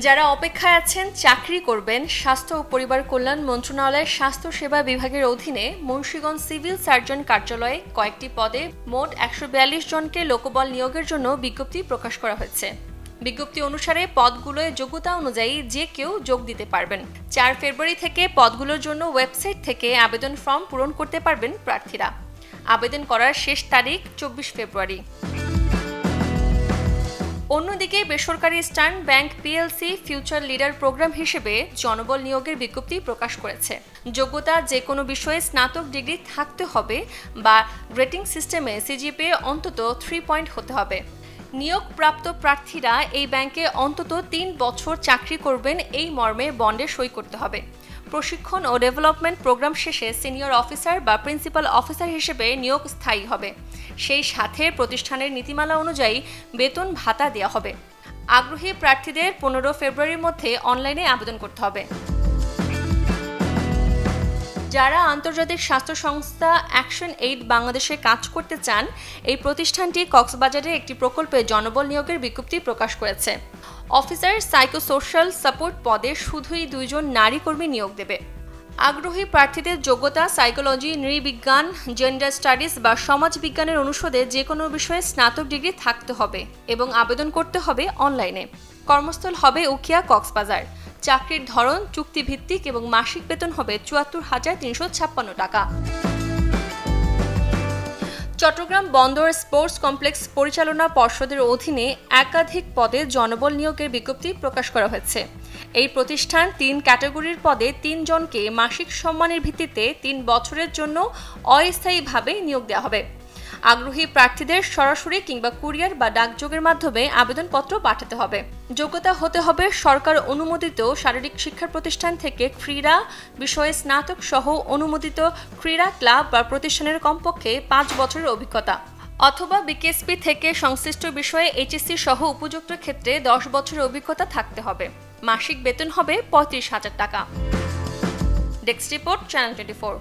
যারা অপেক্ষায় আছেন চাকরি করবেন, স্বাস্থ্য ও পরিবার কল্যাণ মন্ত্রণালয়ের স্বাস্থ্য সেবা বিভাগের অধীনে মুন্সিগঞ্জ সিভিল সার্জন কার্যালয়ে কয়েকটি পদে মোট ১৪২ জনকে লোকবল নিয়োগের জন্য বিজ্ঞপ্তি প্রকাশ করা হয়েছে। বিজ্ঞপ্তি অনুসারে পদগুলোয় যোগ্যতা অনুযায়ী যে কেউ যোগ দিতে পারবেন। ৪ ফেব্রুয়ারি থেকে পদগুলোর জন্য ওয়েবসাইট থেকে আবেদন ফর্ম পূরণ করতে পারবেন প্রার্থীরা। আবেদন করার শেষ তারিখ ২৪ ফেব্রুয়ারি। অন্যদিকে বেসরকারি স্টার্ন bank PLC future leader programme হিসেবে জনবল নিয়োগের বিজ্ঞপ্তি প্রকাশ করেছে। যোগ্যতা যে কোনো বিষয়ে স্নাতক ডিগ্রি থাকতে হবে বা রেটিং সিস্টেমে সিজিপিএ অন্তত 3 পয়েন্ট হতে হবে। নিয়োগপ্রাপ্ত প্রার্থীরা এই ব্যাংকে অন্তত ৩ বছর চাকরি করবেন এই মর্মে বন্ডে সই করতে হবে। প্রশিক্ষণ ও ডেভেলপমেন্ট প্রোগ্রাম শেষে সিনিয়র অফিসার বা প্রিন্সিপাল অফিসার হিসেবে নিয়োগ স্থায়ী হবে। সেই সাথে প্রতিষ্ঠানের নীতিমালা অনুযায়ী বেতন ভাতা দেওয়া হবে। আগ্রহী প্রার্থীদের ১৫ ফেব্রুয়ারির মধ্যে অনলাইনে আবেদন করতে হবে। যারা আন্তর্জাতিক স্বাস্থ্য সংস্থা অ্যাকশন এইড বাংলাদেশে কাজ করতে চান, এই প্রতিষ্ঠানটি কক্সবাজারের একটি প্রকল্পে জনবল নিয়োগের বিজ্ঞপ্তি প্রকাশ করেছে। অফিসার সাইকোসোশ্যাল সাপোর্ট পদে শুধুই ২ জন নারী কর্মী নিয়োগ দেবে। আগ্রহী প্রার্থীদের যোগ্যতা সাইকোলজি, নৃবিজ্ঞান, জেন্ডার স্টাডিজ বা সমাজ বিজ্ঞানের অনুষদে যে কোনো বিষয়ে স্নাতক ডিগ্রি থাকতে হবে এবং আবেদন করতে হবে অনলাইনে। কর্মস্থল হবে উখিয়া, কক্সবাজার। চাকরির ধরন চুক্তিভিত্তিক এবং মাসিক বেতন হবে ৭৪,৩৫৬ টাকা। চট্টগ্রাম বন্দর স্পোর্টস কমপ্লেক্স পরিচালনা পর্ষদের অধীনে একাধিক পদে জনবল নিয়োগের বিজ্ঞপ্তি প্রকাশ করা হয়েছে। এই প্রতিষ্ঠান ৩ ক্যাটাগরির পদে ৩ জনকে মাসিক সম্মানের ভিত্তিতে ৩ বছরের জন্য অস্থায়ীভাবে নিয়োগ দেওয়া হবে। আগ্রহী প্রার্থীদের সরাসরি কিংবা কুরিয়ার বা ডাকযোগের মাধ্যমে আবেদনপত্র পাঠাতে হবে। যোগ্যতা হতে হবে সরকার অনুমোদিত শারীরিক শিক্ষা প্রতিষ্ঠান থেকে ক্রীড়া বিষয়ে স্নাতক সহ অনুমোদিত ক্রীড়া ক্লাব বা প্রতিষ্ঠানের কমপক্ষে ৫ বছরের অভিজ্ঞতা, অথবা বিকেএসপি থেকে সংশ্লিষ্ট বিষয়ে এইচএসসি সহ উপযুক্ত ক্ষেত্রে ১০ বছরের অভিজ্ঞতা থাকতে হবে। মাসিক বেতন হবে ৩৫,০০০ টাকা। Desk report, channel 24।